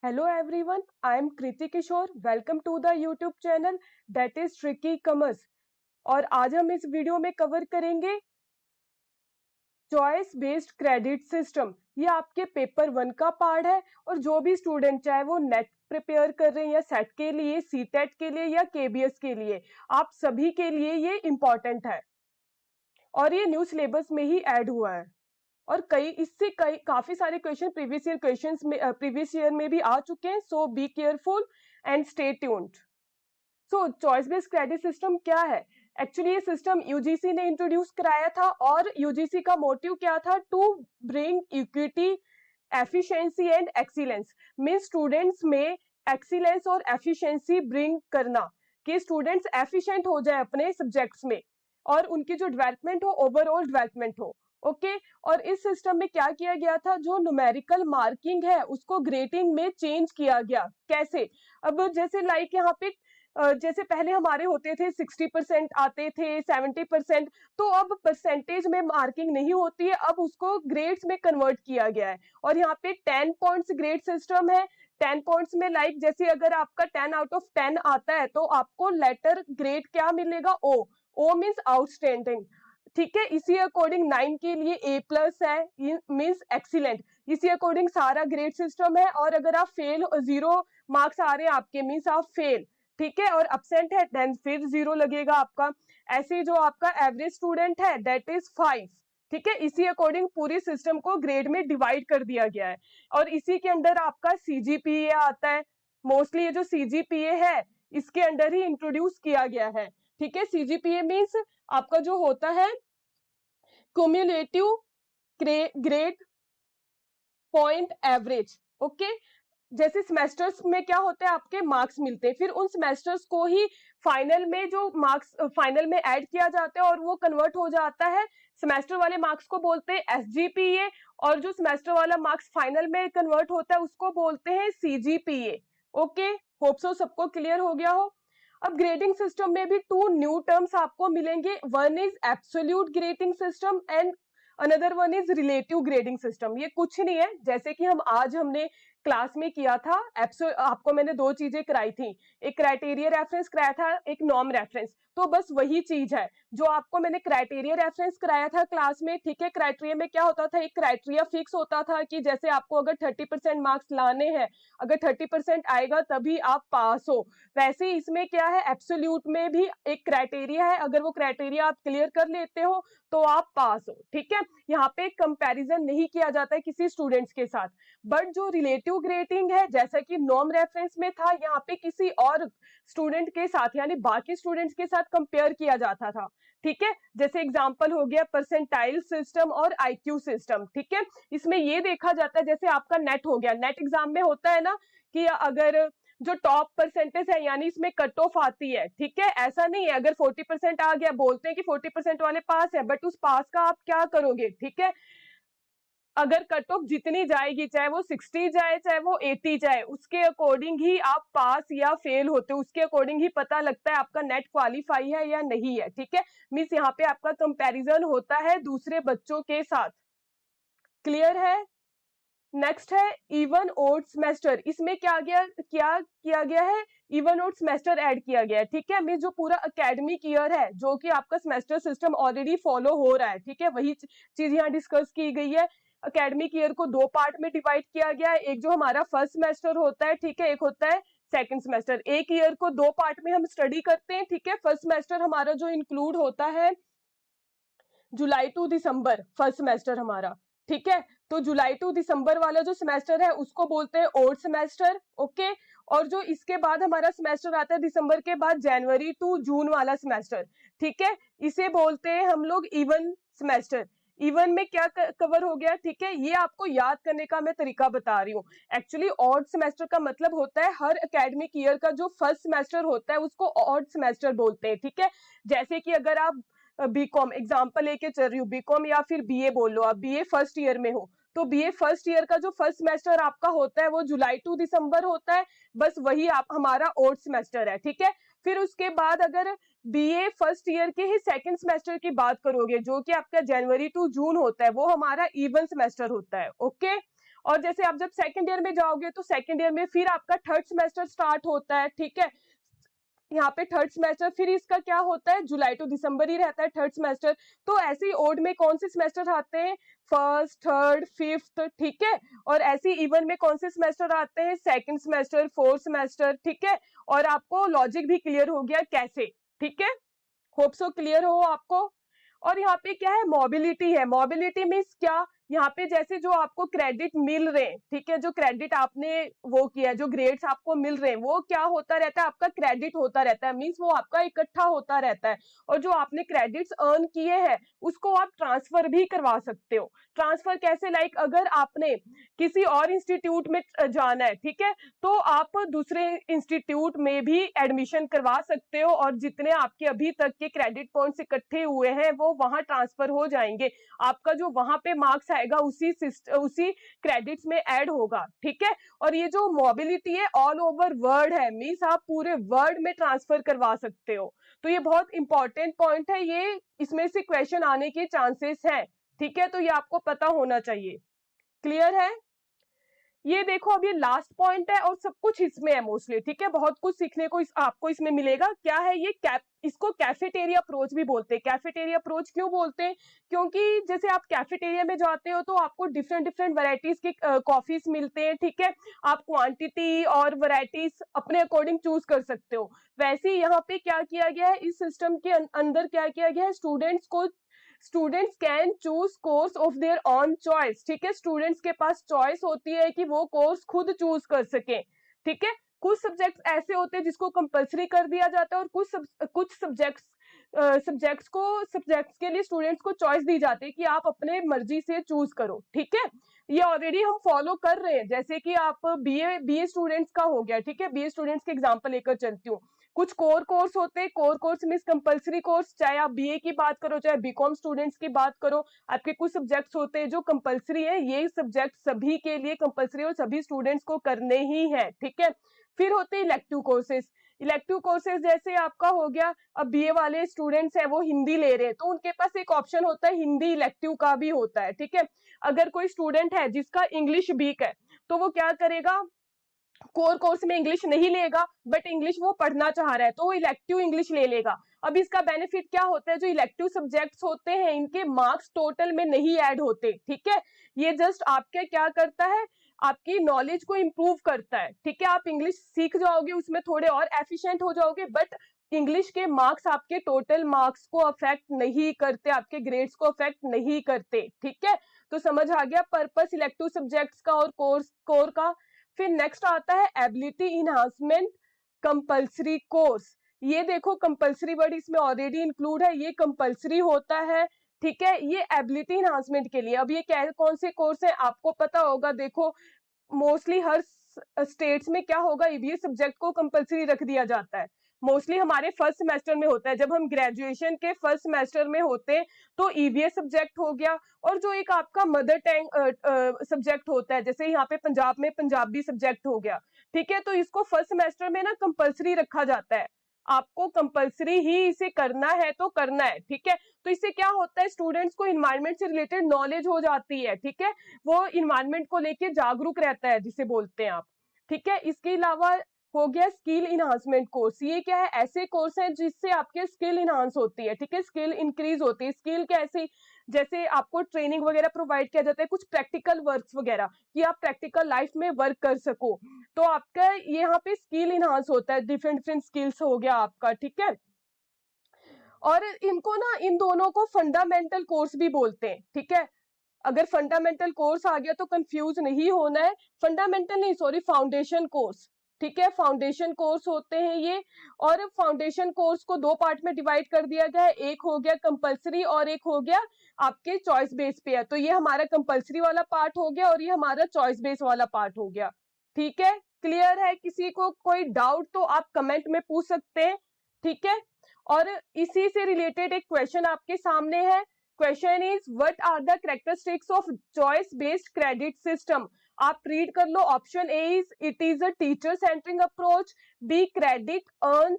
Hello everyone, I am Kriti Kishore. Welcome to the YouTube channel that is Tricky Commerce. और आज हम इस video में cover करेंगे चॉइस बेस्ड क्रेडिट सिस्टम। ये आपके पेपर 1 का पार्ट है और जो भी स्टूडेंट चाहे वो नेट प्रिपेयर कर रहे हैं या सेट के लिए, सीटेट के लिए या केबीएस के लिए, आप सभी के लिए ये इम्पोर्टेंट है और ये न्यू सिलेबस में ही ऐड हुआ है। और काफी सारे क्वेश्चन प्रीवियस ईयर में भी आ चुके हैं। So be careful and stay tuned. So choice based credit system क्या है? एक्चुअली ये सिस्टम यूजीसी ने इंट्रोड्यूस कराया था और यूजीसी का मोटिव क्या था? To bring equity, efficiency and excellence. Mean students में एक्सीलेंस और एफिशिएंसी ब्रिंग करना, कि स्टूडेंट्स एफिशिएंट हो जाए अपने सब्जेक्ट्स में और उनकी जो डेवलपमेंट हो, ओवरऑल डेवलपमेंट हो। ओके और इस सिस्टम में क्या किया गया था? जो न्यूमेरिकल मार्किंग है उसको ग्रेडिंग में चेंज किया गया। कैसे? अब जैसे लाइक यहाँ पे जैसे पहले हमारे होते थे 60% आते थे, 70%, तो अब परसेंटेज में मार्किंग नहीं होती है, अब उसको ग्रेड्स में कन्वर्ट किया गया है। और यहाँ पे 10 पॉइंट्स ग्रेड सिस्टम है। 10 पॉइंट्स में लाइक जैसे अगर आपका 10 आउट ऑफ 10 आता है तो आपको लेटर ग्रेड क्या मिलेगा? O means outstanding. ठीक है, इसी अकॉर्डिंग 9 के लिए ए प्लस है, मीन्स एक्सीलेंट। इसी अकॉर्डिंग सारा ग्रेड सिस्टम है। और अगर आप फेल, 0 मार्क्स आ रहे हैं आपके, मीन्स आप फेल। ठीक है, और अब्सेंट है देन फिर 0 लगेगा आपका। ऐसे जो आपका एवरेज स्टूडेंट है दैट इज 5। ठीक है, इसी अकॉर्डिंग पूरी सिस्टम को ग्रेड में डिवाइड कर दिया गया है। और इसी के अंदर आपका सीजीपीए आता है। मोस्टली ये जो सीजीपीए है इसके अंडर ही इंट्रोड्यूस किया गया है। ठीक है, सीजीपीए मीन्स आपका जो होता है cumulative grade point average. Okay, जैसे सेमेस्टर्स में क्या होता है, आपके मार्क्स मिलते हैं, फिर उन सेमेस्टर्स को ही फाइनल में जो मार्क्स फाइनल में ऐड किया जाता है और वो कन्वर्ट हो जाता है। सेमेस्टर वाले मार्क्स को बोलते हैं एसजीपीए और जो सेमेस्टर वाला मार्क्स फाइनल में कन्वर्ट होता है उसको बोलते हैं सीजीपीए। ओके, होप सो सबको क्लियर हो गया हो। अब ग्रेडिंग सिस्टम में भी 2 न्यू टर्म्स आपको मिलेंगे। One is absolute grading system and another one is relative grading system. ये कुछ नहीं है, जैसे कि हमने क्लास में किया था। आपको मैंने 2 चीजें कराई थी, एक क्राइटेरिया रेफरेंस कराया था, एक नॉर्म रेफरेंस। तो बस वही चीज है जो आपको मैंने क्राइटेरिया रेफरेंस कराया था क्लास में। ठीक है, क्राइटेरिया में क्या होता था, एक क्राइटेरिया फिक्स होता था कि जैसे आपको अगर 30% मार्क्स लाने हैं, अगर 30% आएगा तभी आप पास हो। वैसे ही इसमें क्या है, एब्सोल्यूट में भी एक क्राइटेरिया है, अगर वो क्राइटेरिया आप क्लियर कर लेते हो तो आप पास हो। ठीक है, यहाँ पे कंपैरिजन नहीं किया जाता है किसी स्टूडेंट्स के साथ। बट जो रिलेटिव ग्रेडिंग है, जैसा कि नॉर्म रेफरेंस में था, यहाँ पे किसी और स्टूडेंट के साथ यानी बाकी स्टूडेंट्स के साथ कंपेयर किया जाता था। ठीक है, जैसे एग्जांपल हो गया परसेंटाइल सिस्टम और आईक्यू सिस्टम। ठीक है, इसमें ये देखा जाता है, जैसे आपका नेट हो गया, नेट एग्जाम में होता है ना कि अगर जो टॉप परसेंटेज है यानी इसमें कट ऑफ आती है। ठीक है, ऐसा नहीं है अगर 40% आ गया, बोलते हैं कि 40% वाले पास है, बट उस पास का आप क्या करोगे? ठीक है, अगर कट ऑफ जितनी जाएगी, चाहे वो 60 जाए चाहे वो 80 जाए, उसके अकॉर्डिंग ही आप पास या फेल होते हो, उसके अकॉर्डिंग ही पता लगता है आपका नेट क्वालिफाई है या नहीं है। ठीक है, मीन्स यहाँ पे आपका कंपैरिजन होता है दूसरे बच्चों के साथ। क्लियर है? नेक्स्ट है इवन ओड सेमेस्टर। इसमें क्या किया गया है? इवन ओड सेमेस्टर ऐड किया गया है। ठीक है, मीन जो पूरा एकेडमिक ईयर है, जो कि आपका सेमेस्टर सिस्टम ऑलरेडी फॉलो हो रहा है। ठीक है, वही चीज यहाँ डिस्कस की गई है। एकेडमिक ईयर को 2 पार्ट में डिवाइड किया गया है, एक जो हमारा फर्स्ट सेमेस्टर होता है, ठीक है, एक होता है सेकंड सेमेस्टर। एक ईयर को 2 पार्ट में हम स्टडी करते हैं। ठीक है, फर्स्ट सेमेस्टर हमारा जो इंक्लूड होता है जुलाई टू दिसंबर, फर्स्ट सेमेस्टर हमारा। ठीक है, तो जुलाई टू दिसंबर वाला जो सेमेस्टर है उसको बोलते हैं ओड सेमेस्टर। ओके, और जो इसके बाद हमारा सेमेस्टर आता है दिसंबर के बाद, जनवरी टू जून वाला सेमेस्टर, ठीक है, इसे बोलते हैं हम लोग इवन सेमेस्टर। इवन में क्या कवर हो गया? ठीक है, ये आपको याद करने का मैं तरीका बता रही हूँ। एक्चुअली ऑड सेमेस्टर का मतलब होता है हर एकेडमिक ईयर का जो फर्स्ट सेमेस्टर होता है उसको ऑड सेमेस्टर बोलते हैं। ठीक है, जैसे कि अगर आप बीकॉम एग्जाम्पल लेके चल रही हूँ, बीकॉम या फिर बीए बोल लो, आप बीए फर्स्ट ईयर में हो, तो बीए फर्स्ट ईयर का जो फर्स्ट सेमेस्टर आपका होता है वो जुलाई टू दिसंबर होता है, बस वही आप हमारा ओड सेमेस्टर है। ठीक है, फिर उसके बाद अगर बीए फर्स्ट ईयर के ही सेकंड सेमेस्टर की बात करोगे, जो कि आपका जनवरी टू जून होता है, वो हमारा इवन सेमेस्टर होता है। ओके, और जैसे आप जब सेकंड ईयर में जाओगे तो सेकंड ईयर में फिर आपका थर्ड सेमेस्टर स्टार्ट होता है, ठीक है। यहाँ पे थर्ड सेमेस्टर फिर इसका क्या होता है, जुलाई टू दिसंबर ही रहता है थर्ड सेमेस्टर। तो ऐसे ही ओड में कौन से सेमेस्टर आते हैं, फर्स्ट, थर्ड, फिफ्थ, ठीक है। और ऐसे इवन में कौन से सेमेस्टर आते हैं, सेकंड सेमेस्टर, फोर्थ सेमेस्टर, ठीक है। और आपको लॉजिक भी क्लियर हो गया कैसे, ठीक है। होप सो क्लियर हो आपको। और यहाँ पे क्या है, मोबिलिटी है। मोबिलिटी मीन्स क्या, यहाँ पे जैसे जो आपको क्रेडिट मिल रहे हैं, ठीक है, जो क्रेडिट आपने वो किया, जो ग्रेड्स आपको मिल रहे हैं, वो क्या होता रहता है, आपका क्रेडिट होता रहता है, मीन्स वो आपका इकट्ठा होता रहता है। और जो आपने क्रेडिट्स अर्न किए हैं उसको आप ट्रांसफर भी करवा सकते हो। ट्रांसफर कैसे, लाइक अगर आपने किसी और इंस्टीट्यूट में जाना है, ठीक है, तो आप दूसरे इंस्टीट्यूट में भी एडमिशन करवा सकते हो और जितने आपके अभी तक के क्रेडिट पॉइंट्स इकट्ठे हुए हैं वो वहां ट्रांसफर हो जाएंगे। आपका जो वहां पे मार्क्स आएगा उसी क्रेडिट्स में ऐड होगा, ठीक है। और ये जो मोबिलिटी है ऑल ओवर वर्ल्ड है, मीन्स आप पूरे वर्ल्ड में ट्रांसफर करवा सकते हो। तो ये बहुत इंपॉर्टेंट पॉइंट है, ये इसमें से क्वेश्चन आने के चांसेस हैं, ठीक है। तो ये आपको पता होना चाहिए। क्लियर है। ये देखो अब ये लास्ट पॉइंट है और सब कुछ इसमें है मोस्टली, ठीक है। बहुत कुछ सीखने को आपको इसमें मिलेगा। क्या है ये, इसको कैफेटेरिया अप्रोच भी बोलते हैं। कैफेटेरिया अप्रोच क्यों बोलते हैं, क्योंकि जैसे आप कैफेटेरिया में जाते हो तो आपको डिफरेंट डिफरेंट वैरायटीज के कॉफीज मिलते हैं, ठीक है। आप क्वांटिटी और वैरायटीज अपने अकॉर्डिंग चूज कर सकते हो। वैसे ही यहाँ पे क्या किया गया है, इस सिस्टम के अंदर क्या किया गया है, students can choose course of their on choice, ठीक है। स्टूडेंट्स के पास चॉइस होती है कि वो कोर्स खुद चूज कर सके, ठीक है। कुछ सब्जेक्ट्स ऐसे होते हैं जिसको कंपलसरी कर दिया जाता है और कुछ सब्जेक्ट्स के लिए स्टूडेंट्स को चॉइस दी जाती है कि आप अपने मर्जी से चूज करो, ठीक है। ये ऑलरेडी हम फॉलो कर रहे हैं। जैसे कि आप बीए स्टूडेंट्स का हो गया, ठीक है। बीए स्टूडेंट्स के एग्जांपल लेकर चलती हूँ। कुछ कोर कोर्स होते हैं, core course means compulsory course, चाहे आप बीए की बात करो चाहे बीकॉम स्टूडेंट्स की बात करो, आपके कुछ सब्जेक्ट्स होते हैं जो कंपलसरी है। ये सब्जेक्ट सभी के लिए कंपलसरी और सभी स्टूडेंट्स को करने ही है, ठीक है। फिर होते हैं इलेक्टिव कोर्सेज। इलेक्टिव कोर्सेज जैसे आपका हो गया, अब बीए वाले स्टूडेंट्स हैं वो हिंदी ले रहे हैं तो उनके पास एक ऑप्शन होता है, हिंदी इलेक्टिव का भी होता है, ठीक है। अगर कोई स्टूडेंट है जिसका इंग्लिश वीक है तो वो क्या करेगा, कोर कोर्स में इंग्लिश नहीं लेगा बट इंग्लिश वो पढ़ना चाह रहा है तो वो इलेक्टिव इंग्लिश ले लेगा। अब इसका बेनिफिट क्या होता है, जो इलेक्टिव सब्जेक्ट्स होते हैं इनके मार्क्स टोटल में नहीं ऐड होते, ठीक है। ये जस्ट आपके क्या करता है, आपकी नॉलेज को इंप्रूव करता है, ठीक है। आप इंग्लिश सीख जाओगे, उसमें थोड़े और एफिशिएंट हो जाओगे, बट इंग्लिश के मार्क्स आपके टोटल मार्क्स को अफेक्ट नहीं करते, आपके ग्रेड्स को अफेक्ट नहीं करते, ठीक है। तो समझ आ गया पर्पस इलेक्टिव सब्जेक्ट्स का और कोर का। फिर नेक्स्ट आता है एबिलिटी इनहांसमेंट कंपलसरी कोर्स। ये देखो कंपलसरी वर्ड इसमें ऑलरेडी इंक्लूड है, ये कंपलसरी होता है, ठीक है। ये एबिलिटी इनहांसमेंट के लिए। अब ये कौन से कोर्स है आपको पता होगा। देखो मोस्टली हर स्टेट्स में क्या होगा, ईवीएस सब्जेक्ट को कंपलसरी रख दिया जाता है। मोस्टली हमारे फर्स्ट सेमेस्टर में होता है, जब हम ग्रेजुएशन के फर्स्ट सेमेस्टर में होते हैं तो ईवीएस सब्जेक्ट हो गया। और जो एक आपका मदर टंग सब्जेक्ट होता है, जैसे यहाँ पे पंजाब में पंजाबी सब्जेक्ट हो गया, ठीक है। तो इसको फर्स्ट सेमेस्टर में ना कंपलसरी रखा जाता है, आपको कंपलसरी ही इसे करना है तो करना है, ठीक है। तो इससे क्या होता है, स्टूडेंट्स को इन्वायरमेंट से रिलेटेड नॉलेज हो जाती है, ठीक है। वो इन्वायरमेंट को लेके जागरूक रहता है जिसे बोलते हैं आप, ठीक है। इसके अलावा हो गया स्किल इनहांसमेंट कोर्स। ये क्या है, ऐसे कोर्स हैं जिससे आपके स्किल इनहांस होती है, ठीक है, स्किल इंक्रीज होती है। स्किल कैसे, जैसे आपको ट्रेनिंग वगैरह प्रोवाइड किया जाता है, कुछ प्रैक्टिकल वर्क्स वगैरह कि आप प्रैक्टिकल लाइफ में वर्क कर सको, तो आपका यहाँ पे स्किल इनहांस होता है, डिफरेंट डिफरेंट स्किल्स हो गया आपका, ठीक है। और इनको ना, इन दोनों को फंडामेंटल कोर्स भी बोलते हैं, ठीक है। अगर फंडामेंटल कोर्स आ गया तो कंफ्यूज नहीं होना है, फंडामेंटल नहीं सॉरी फाउंडेशन कोर्स, ठीक है। फाउंडेशन कोर्स होते हैं ये। और फाउंडेशन कोर्स को दो पार्ट में डिवाइड कर दिया गया है, एक हो गया कंपलसरी और एक हो गया आपके चॉइस बेस पे है। तो ये हमारा कंपलसरी वाला पार्ट हो गया और ये हमारा चॉइस बेस वाला पार्ट हो गया, ठीक है। क्लियर है, किसी को कोई डाउट तो आप कमेंट में पूछ सकते हैं, ठीक है। और इसी से रिलेटेड एक क्वेश्चन आपके सामने है। Question is what are the characteristics of choice based credit system. आप रीड कर लो। Option A is it is a teacher centering approach, B credit earn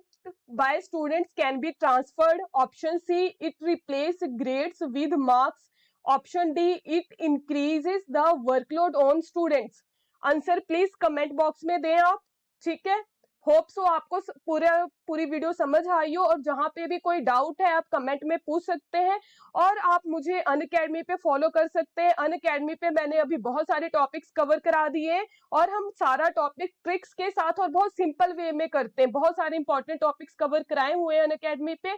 by students can be transferred, option C it replace grades with marks, option D, it increases the workload on students. Answer please comment box में दें आप, ठीक है। Hope so आपको पूरी video समझ आई हो, और जहां पे भी कोई डाउट है आप कमेंट में पूछ सकते हैं, और आप मुझे अनअकैडमी पे फॉलो कर सकते हैं। अनअकैडमी पे मैंने अभी बहुत सारे टॉपिक्स कवर करा दिए हैं, और हम सारा टॉपिक ट्रिक्स के साथ और बहुत सिंपल वे में करते हैं। बहुत सारे इंपॉर्टेंट टॉपिक्स कवर कराए हुए हैं अनअकैडमी पे।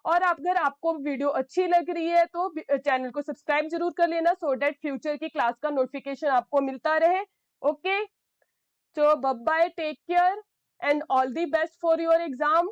और अगर आपको वीडियो अच्छी लग रही है तो चैनल को सब्सक्राइब जरूर कर लेना, सो डेट फ्यूचर की क्लास का नोटिफिकेशन आपको मिलता रहे। Okay, so bye bye, take care and all the best for your exam.